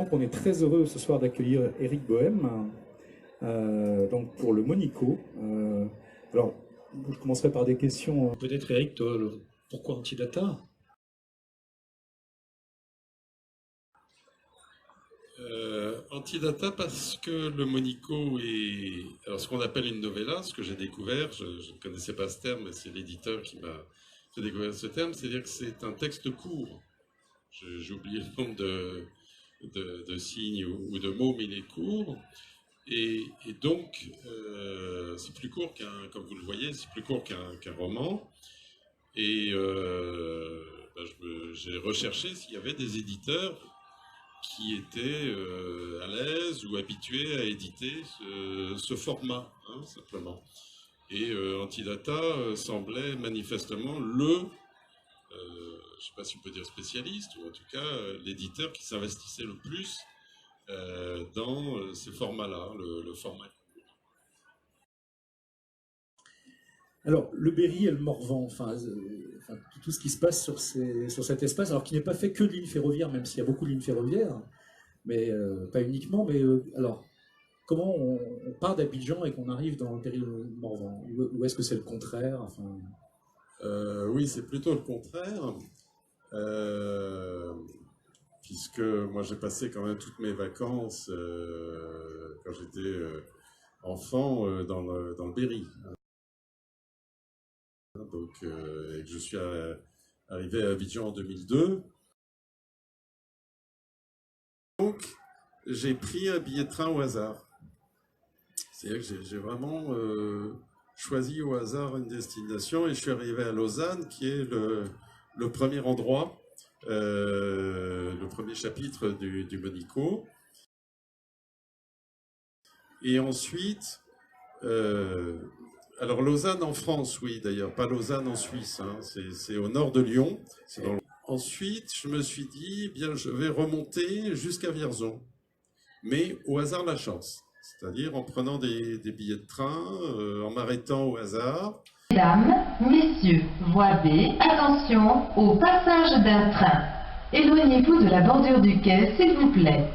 donc on est très heureux ce soir d'accueillir Éric Bohème, donc pour le Monico. Alors, je commencerai par des questions. Peut-être Éric, toi, pourquoi Antidata? Antidata parce que le Monico est alors ce qu'on appelle une novella, ce que j'ai découvert, je ne connaissais pas ce terme, mais c'est l'éditeur qui m'a fait découvrir ce terme, c'est-à-dire que c'est un texte court. J'ai oublié le nombre de signes ou de mots, mais il est court. Et donc, c'est plus court comme vous le voyez, c'est plus court qu'un roman. Et j'ai recherché s'il y avait des éditeurs qui étaient à l'aise ou habitués à éditer ce format, hein, simplement. Et Antidata semblait manifestement je ne sais pas si on peut dire spécialiste, ou en tout cas l'éditeur qui s'investissait le plus dans ces formats-là, le format. Alors, le Berry et le Morvan, tout ce qui se passe sur cet espace, alors qui n'est pas fait que de lignes ferroviaires, même s'il y a beaucoup de lignes ferroviaires, mais pas uniquement. Mais alors, comment on part d'Abidjan et qu'on arrive dans le Berry et le Morvan? Ou est-ce que c'est le contraire? Oui, c'est plutôt le contraire. Puisque moi j'ai passé quand même toutes mes vacances quand j'étais enfant dans le Berry. Donc, et que je suis arrivé à Abidjan en 2002. Donc, j'ai pris un billet de train au hasard. C'est-à-dire que j'ai vraiment choisi au hasard une destination et je suis arrivé à Lausanne, qui est le premier endroit, le premier chapitre du Monico. Et ensuite, alors Lausanne en France, oui d'ailleurs, pas Lausanne en Suisse, hein, c'est au nord de Lyon. Ensuite, je me suis dit, bien, je vais remonter jusqu'à Vierzon, mais au hasard la chance, c'est-à-dire en prenant des billets de train, en m'arrêtant au hasard. Mesdames, messieurs, voie B, attention au passage d'un train. Éloignez-vous de la bordure du quai, s'il vous plaît.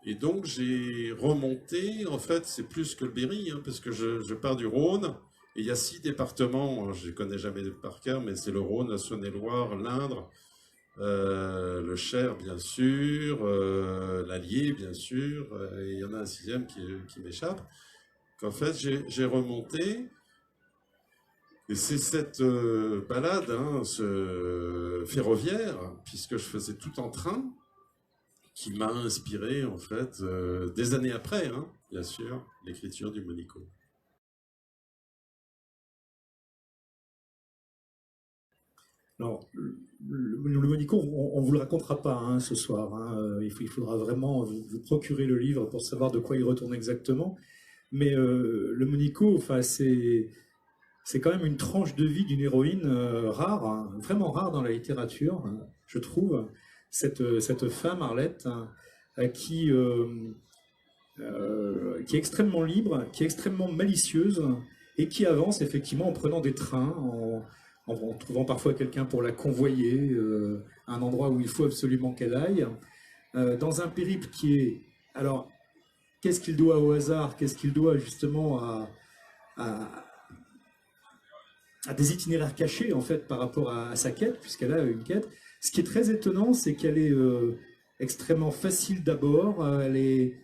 Et donc j'ai remonté, en fait c'est plus que le Berry, hein, parce que je pars du Rhône, et il y a 6 départements, je ne les connais jamais par cœur, mais c'est le Rhône, la Saône-et-Loire, l'Indre, le Cher bien sûr, l'Allier bien sûr, et il y en a un 6e qui m'échappe, qu'en fait j'ai remonté, et c'est cette balade hein, ferroviaire, puisque je faisais tout en train, qui m'a inspiré, en fait, des années après, hein, bien sûr, l'écriture du Monico. Alors, le Monico, on ne vous le racontera pas hein, ce soir. Hein, il faudra vraiment vous procurer le livre pour savoir de quoi il retourne exactement. Mais le Monico, c'est quand même une tranche de vie d'une héroïne rare, hein, vraiment rare dans la littérature, hein, je trouve. Cette femme, Arlette, hein, qui est extrêmement libre, qui est extrêmement malicieuse, et qui avance effectivement en prenant des trains, en trouvant parfois quelqu'un pour la convoyer à un endroit où il faut absolument qu'elle aille, dans un périple qui est... Alors, qu'est-ce qu'il doit au hasard? Qu'est-ce qu'il doit justement à des itinéraires cachés en fait par rapport à sa quête, puisqu'elle a une quête. Ce qui est très étonnant, c'est qu'elle est extrêmement facile d'abord, elle est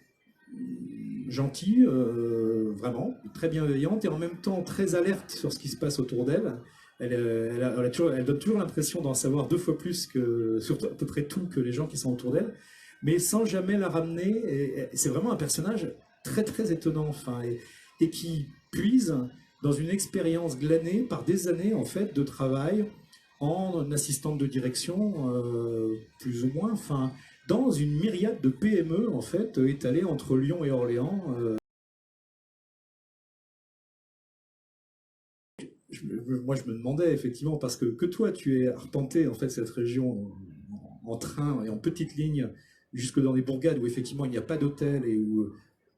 gentille, vraiment, très bienveillante, et en même temps très alerte sur ce qui se passe autour d'elle. Elle donne toujours l'impression d'en savoir 2 fois plus que, sur à peu près tout, que les gens qui sont autour d'elle, mais sans jamais la ramener. Et c'est vraiment un personnage très très étonnant, enfin, et qui puise dans une expérience glanée par des années en fait de travail en assistante de direction, plus ou moins, enfin, dans une myriade de PME, en fait, étalées entre Lyon et Orléans. Moi, je me demandais, effectivement, parce que toi, tu es arpenté, en fait, cette région en train et en petite ligne, jusque dans des bourgades où, effectivement, il n'y a pas d'hôtel et où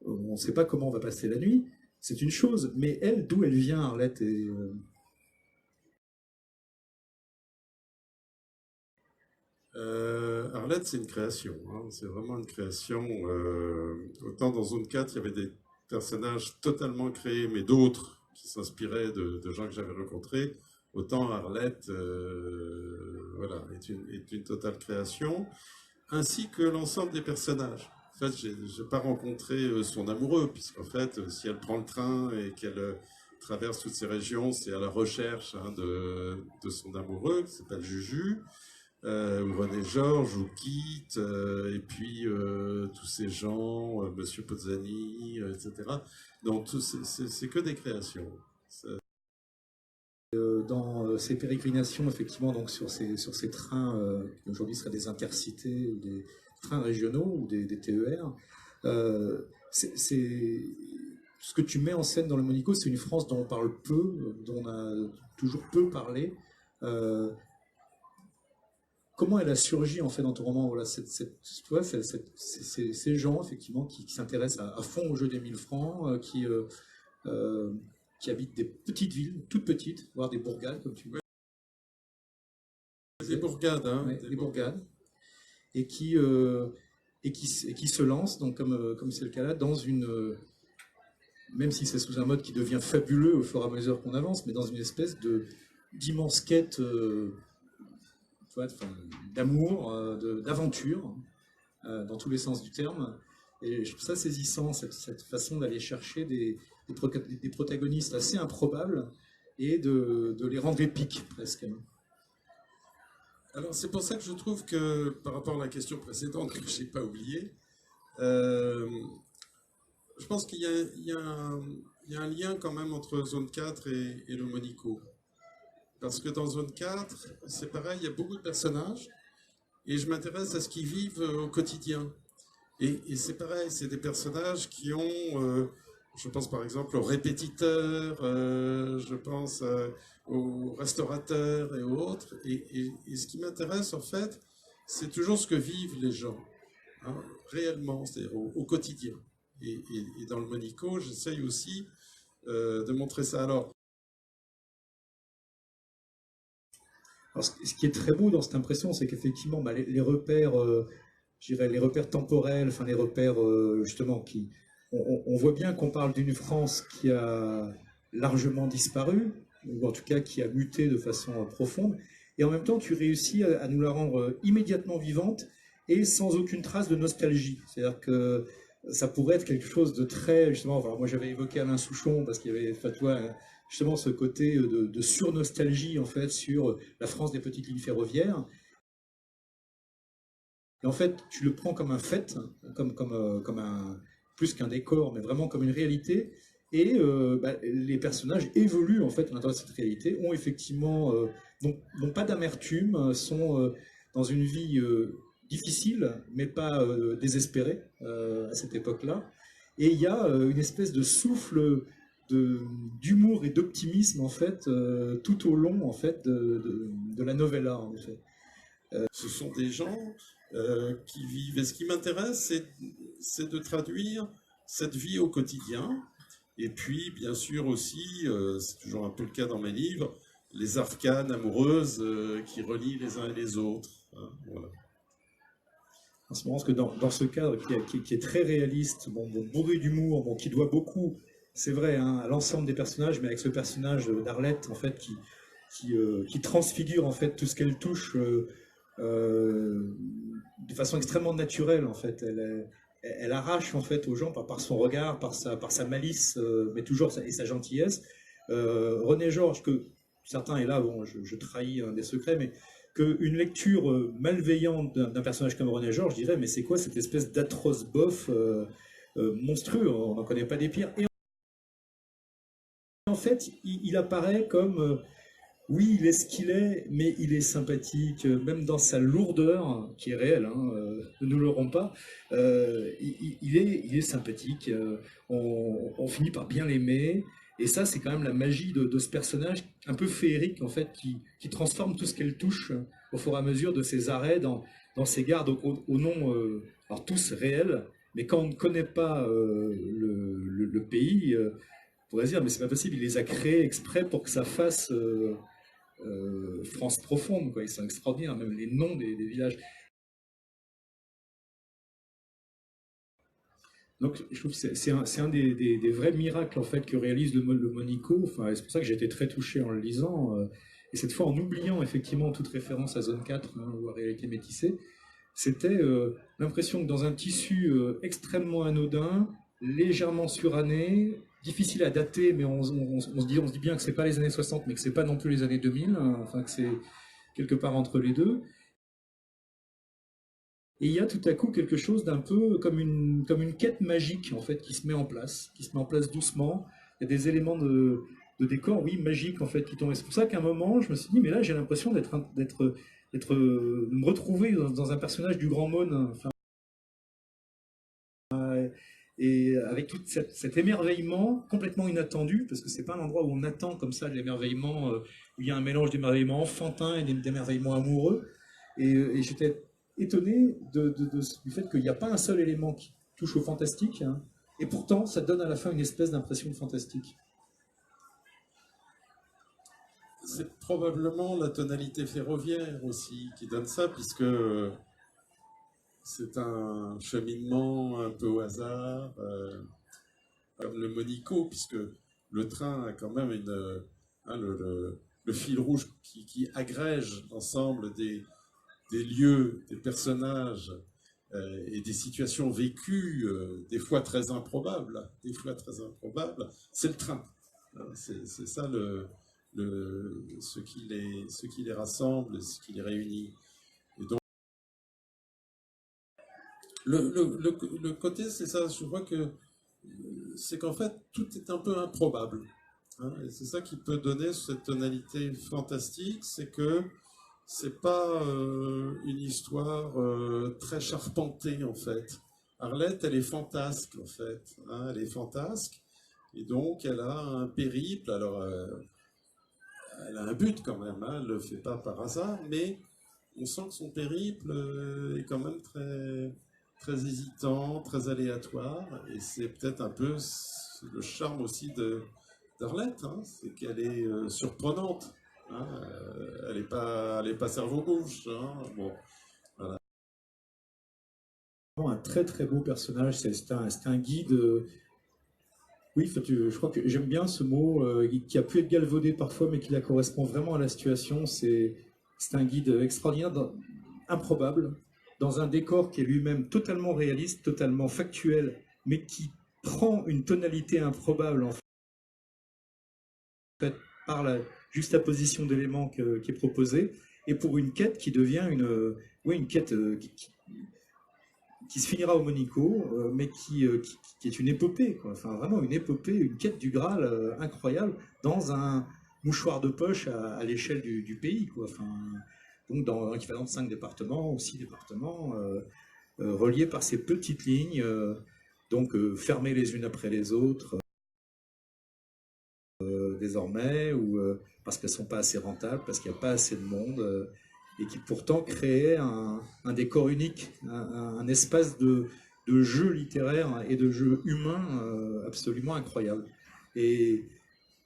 on ne sait pas comment on va passer la nuit, c'est une chose. Mais elle, d'où elle vient, Arlette Arlette, c'est une création, hein. C'est vraiment une création. Autant dans Zone 4, il y avait des personnages totalement créés, mais d'autres qui s'inspiraient de gens que j'avais rencontrés. Autant Arlette voilà, est une totale création, ainsi que l'ensemble des personnages. En fait, je n'ai pas rencontré son amoureux, puisqu'en fait, si elle prend le train et qu'elle traverse toutes ces régions, c'est à la recherche hein, de son amoureux, qui s'appelle Juju. Ou René Georges, ou Kit, et puis tous ces gens, Monsieur Pozzani, etc. Donc c'est que des créations. Dans ces pérégrinations, effectivement, donc sur ces trains qui aujourd'hui seraient des intercités ou des trains régionaux ou des TER, ce que tu mets en scène dans le Monico, c'est une France dont on parle peu, dont on a toujours peu parlé. Comment elle a surgi en fait dans ton roman, voilà, tu vois, ces gens effectivement qui s'intéressent à fond au jeu des 1000 francs, qui habitent des petites villes, toutes petites, voire des bourgades comme tu dis. Des bourgades, hein. Ouais, des bourgades, et qui se lancent, donc comme c'est le cas là, dans une, même si c'est sous un mode qui devient fabuleux au fur et à mesure qu'on avance, mais dans une espèce d'immense quête. D'amour, d'aventure, dans tous les sens du terme. Et je trouve ça saisissant, cette façon d'aller chercher des protagonistes assez improbables et de les rendre épiques, presque. Alors, c'est pour ça que je trouve que, par rapport à la question précédente, que je n'ai pas oubliée, je pense qu'il y a un lien quand même entre Zone 4 et le Monico. Parce que dans Zone 4, c'est pareil, il y a beaucoup de personnages, et je m'intéresse à ce qu'ils vivent au quotidien. Et c'est pareil, c'est des personnages qui ont, je pense par exemple aux répétiteurs, je pense aux restaurateurs et autres, et ce qui m'intéresse en fait, c'est toujours ce que vivent les gens, hein, réellement, c'est-à-dire au quotidien. Et dans le Monico, j'essaye aussi de montrer ça. Alors, ce qui est très beau dans cette impression, c'est qu'effectivement, les repères, je dirais, les repères temporels, enfin les repères justement on voit bien qu'on parle d'une France qui a largement disparu, ou en tout cas qui a muté de façon profonde, et en même temps, tu réussis à nous la rendre immédiatement vivante et sans aucune trace de nostalgie. C'est-à-dire que ça pourrait être quelque chose de très, justement, moi j'avais évoqué Alain Souchon parce qu'il y avait, tu vois, justement ce côté de surnostalgie en fait sur la France des petites lignes ferroviaires. Et en fait, tu le prends comme un fait, comme plus qu'un décor, mais vraiment comme une réalité. Et les personnages évoluent en fait à l'intérieur de cette réalité, ont effectivement, n'ont pas d'amertume, sont dans une vie difficile, mais pas désespérée à cette époque-là. Et il y a une espèce de souffle d'humour et d'optimisme en fait tout au long en fait de la novella en effet. Ce sont des gens qui vivent. Et ce qui m'intéresse, c'est de traduire cette vie au quotidien. Et puis, bien sûr aussi, c'est toujours un peu le cas dans mes livres, les arcanes amoureuses qui relient les uns et les autres. Hein, voilà. En ce moment, parce que dans ce cadre qui est très réaliste, bourré d'humour, qui doit beaucoup, c'est vrai, hein, à l'ensemble des personnages, mais avec ce personnage d'Arlette, en fait, qui transfigure en fait tout ce qu'elle touche de façon extrêmement naturelle, en fait. Elle arrache en fait aux gens par son regard, par sa malice, mais toujours et sa gentillesse. René Georges, que certains, et là, je trahis un des secrets, mais qu'une lecture malveillante d'un personnage comme René Georges dirait, mais c'est quoi cette espèce d'atroce bof monstrueux, on n'en connaît pas des pires. Et en fait, il apparaît comme Oui, il est ce qu'il est, mais il est sympathique, même dans sa lourdeur, qui est réelle, hein, ne nous l'aurons pas. Il est sympathique, on finit par bien l'aimer, et ça, c'est quand même la magie de ce personnage un peu féerique, en fait, qui transforme tout ce qu'elle touche au fur et à mesure de ses arrêts dans ses gardes au nom, alors tous réels, mais quand on ne connaît pas le pays, on pourrait se dire, mais c'est pas possible, il les a créés exprès pour que ça fasse France profonde, quoi. Ils sont extraordinaires, même les noms des villages. Donc, je trouve que c'est un des vrais miracles en fait que réalise le Monico. Enfin, c'est pour ça que j'ai été très touché en le lisant. Et cette fois, en oubliant effectivement toute référence à Zone 4 hein, ou à Réalité métissée, c'était l'impression que dans un tissu extrêmement anodin, légèrement suranné, difficile à dater, mais on se dit bien que c'est pas les années 60, mais que c'est pas non plus les années 2000, hein, enfin que c'est quelque part entre les deux. Et il y a tout à coup quelque chose d'un peu comme une quête magique en fait qui se met en place, doucement. Il y a des éléments de décor, oui, magiques en fait qui tombent. Et c'est pour ça qu'à un moment, je me suis dit, mais là j'ai l'impression de me retrouver dans un personnage du Grand Mône. Enfin, et avec tout cet émerveillement complètement inattendu, parce que c'est pas un endroit où on attend comme ça de l'émerveillement, où il y a un mélange d'émerveillement enfantin et d'émerveillement amoureux. Et j'étais étonné du fait qu'il n'y a pas un seul élément qui touche au fantastique, hein, et pourtant ça donne à la fin une espèce d'impression de fantastique. C'est probablement la tonalité ferroviaire aussi qui donne ça, puisque c'est un cheminement un peu au hasard, comme le Monico, puisque le train a quand même le fil rouge qui agrège l'ensemble des lieux, des personnages et des situations vécues, des fois très improbables, c'est le train. C'est ça ce qui les rassemble, ce qui les réunit. Et donc, le côté, c'est ça, je vois que c'est qu'en fait, tout est un peu improbable. Hein, et c'est ça qui peut donner cette tonalité fantastique, c'est que c'est pas une histoire très charpentée en fait. Arlette, elle est fantasque en fait. Hein, elle est fantasque et donc elle a un périple. Alors, elle a un but quand même. Hein, elle le fait pas par hasard, mais on sent que son périple est quand même très hésitant, très aléatoire. Et c'est peut-être un peu le charme aussi d'Arlette, hein, c'est qu'elle est surprenante. Hein, elle n'est pas cerveau gauche. Hein, bon, voilà. Un très très beau personnage, c'est un guide. Oui, je crois que j'aime bien ce mot qui a pu être galvaudé parfois, mais qui la correspond vraiment à la situation. C'est un guide extraordinaire, improbable, dans un décor qui est lui-même totalement réaliste, totalement factuel, mais qui prend une tonalité improbable en fait par la juxtaposition d'éléments qui est proposée, et pour une quête qui devient une quête qui se finira au Monico, mais qui est une épopée, quoi. Enfin vraiment une épopée, une quête du Graal incroyable dans un mouchoir de poche à l'échelle du pays, quoi. Enfin, donc dans l'équivalent de 5 départements ou 6 départements, reliés par ces petites lignes, donc fermées les unes après les autres, désormais, ou parce qu'elles ne sont pas assez rentables, parce qu'il n'y a pas assez de monde, et qui pourtant créait un décor unique, un espace de jeu littéraire et de jeu humain absolument incroyable. Et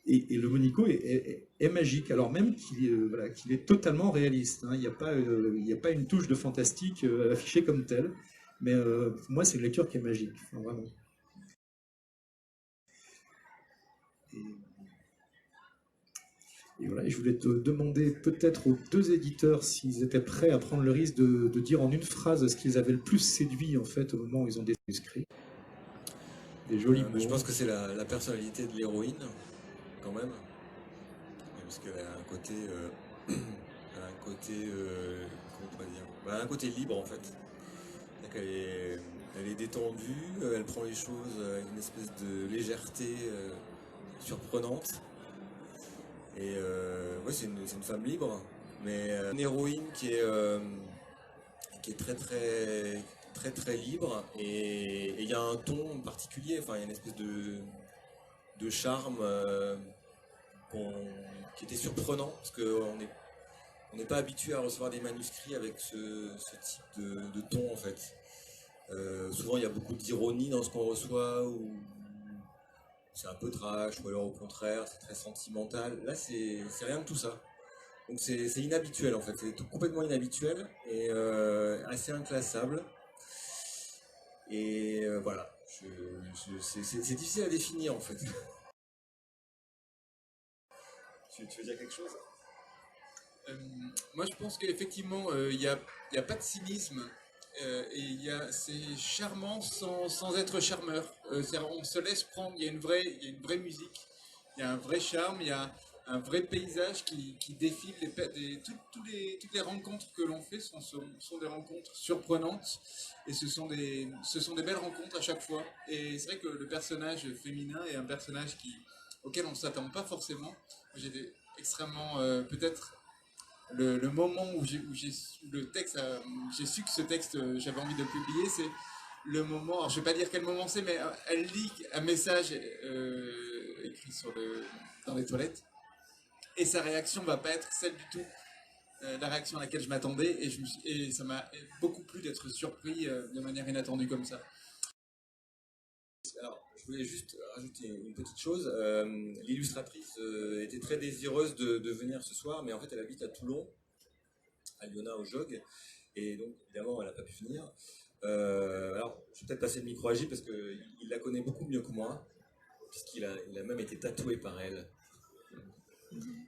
le Monico est magique, alors même qu'il est totalement réaliste. Hein. Il n'y a pas une touche de fantastique affichée comme telle, mais pour moi c'est une lecture qui est magique, enfin, vraiment. Et voilà, je voulais te demander peut-être aux deux éditeurs s'ils étaient prêts à prendre le risque de dire en une phrase ce qu'ils avaient le plus séduit en fait au moment où ils ont décrit. Des jolis mots. Je pense que c'est la personnalité de l'héroïne, quand même, parce qu'elle a un côté, comment on pourrait dire, elle a un côté libre en fait. Elle est détendue, elle prend les choses avec une espèce de légèreté surprenante. Et ouais, c'est une femme libre, mais une héroïne qui est très libre, et il y a un ton particulier, enfin il y a une espèce de charme qui était surprenant, parce on n'est pas habitué à recevoir des manuscrits avec ce type de ton en fait. Souvent il y a beaucoup d'ironie dans ce qu'on reçoit, ou c'est un peu trash, ou alors au contraire c'est très sentimental. Là c'est rien de tout ça. Donc c'est inhabituel en fait, c'est complètement inhabituel et assez inclassable. Et voilà, c'est difficile à définir en fait. Tu veux dire quelque chose? Moi, je pense qu'effectivement, il n'y a pas de cynisme, c'est charmant sans être charmeur. On se laisse prendre, il y a une vraie musique, il y a un vrai charme, il y a un vrai paysage qui défile. Toutes les rencontres que l'on fait sont des rencontres surprenantes, et ce sont des belles rencontres à chaque fois. Et c'est vrai que le personnage féminin est un personnage auquel on ne s'attend pas forcément. J'étais extrêmement, peut-être, le moment où j'ai su que ce texte, j'avais envie de le publier, c'est le moment, alors je ne vais pas dire quel moment c'est, mais elle lit un message écrit dans les toilettes, et sa réaction ne va pas être celle du tout, la réaction à laquelle je m'attendais, et ça m'a beaucoup plu d'être surpris de manière inattendue comme ça. Alors, je voulais juste rajouter une petite chose. L'illustratrice était très désireuse de venir ce soir, mais en fait elle habite à Toulon, à Lyonnat au Jog, et donc évidemment elle n'a pas pu venir. Alors, je vais peut-être passer le micro à Gilles parce qu'il la connaît beaucoup mieux que moi, puisqu'il a même été tatoué par elle.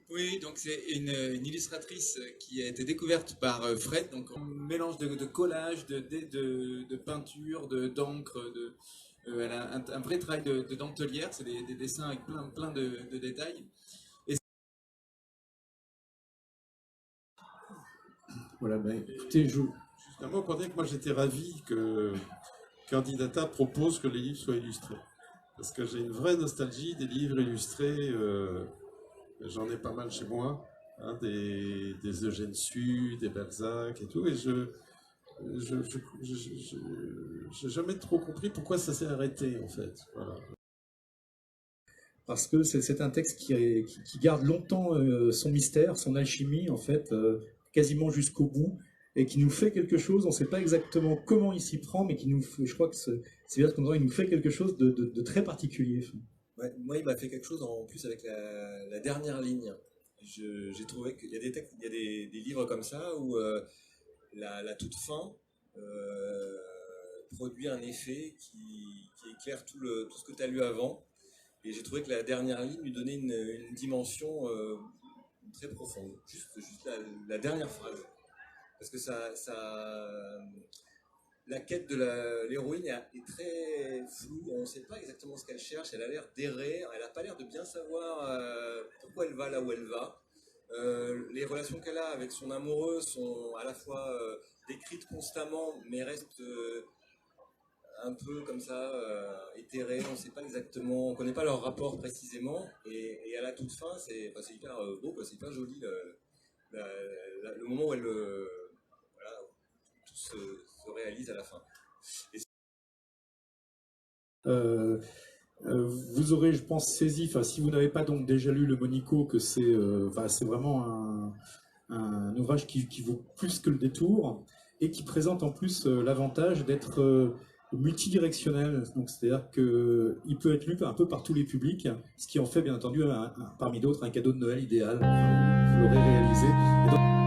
Oui, donc c'est une illustratrice qui a été découverte par Fred, donc un mélange de collage, de peinture, d'encre, elle a un vrai travail de dentelière, c'est des dessins avec plein de détails. Et Voilà, ben, écoutez, Juste un mot pour dire que moi j'étais ravi que Candidata propose que les livres soient illustrés. Parce que j'ai une vraie nostalgie des livres illustrés, j'en ai pas mal chez moi, hein, des Eugène Sue, des Balzac et tout, et j'ai jamais trop compris pourquoi ça s'est arrêté en fait. Voilà. parce que c'est un texte qui garde longtemps son mystère, son alchimie, en fait, quasiment jusqu'au bout, et qui nous fait quelque chose, on ne sait pas exactement comment il s'y prend, mais qui nous fait, je crois que c'est bien ce qu'on dirait, il nous fait quelque chose de très particulier. Ouais, moi, il m'a fait quelque chose en plus avec la dernière ligne. J'ai trouvé qu'il y a des textes, il y a des livres comme ça où la toute fin produit un effet qui éclaire tout ce que tu as lu avant. Et j'ai trouvé que la dernière ligne lui donnait une dimension très profonde. Juste la dernière phrase. Parce que la quête de l'héroïne est très floue. On ne sait pas exactement ce qu'elle cherche. Elle a l'air d'errer. Elle n'a pas l'air de bien savoir pourquoi elle va là où elle va. Les relations qu'elle a avec son amoureux sont à la fois décrites constamment, mais restent un peu comme ça, éthérées. On ne sait pas exactement, on ne connaît pas leur rapport précisément. Et à la toute fin, c'est hyper beau, quoi, c'est hyper joli le moment où voilà, tout se réalise à la fin. Vous aurez, je pense, saisi, si vous n'avez pas donc déjà lu Le Monico, que c'est vraiment un ouvrage qui vaut plus que le détour, et qui présente en plus l'avantage d'être multidirectionnel. Donc c'est-à-dire qu'il peut être lu un peu par tous les publics, ce qui en fait bien entendu parmi d'autres un cadeau de Noël idéal. Vous l'aurez réalisé. Et donc,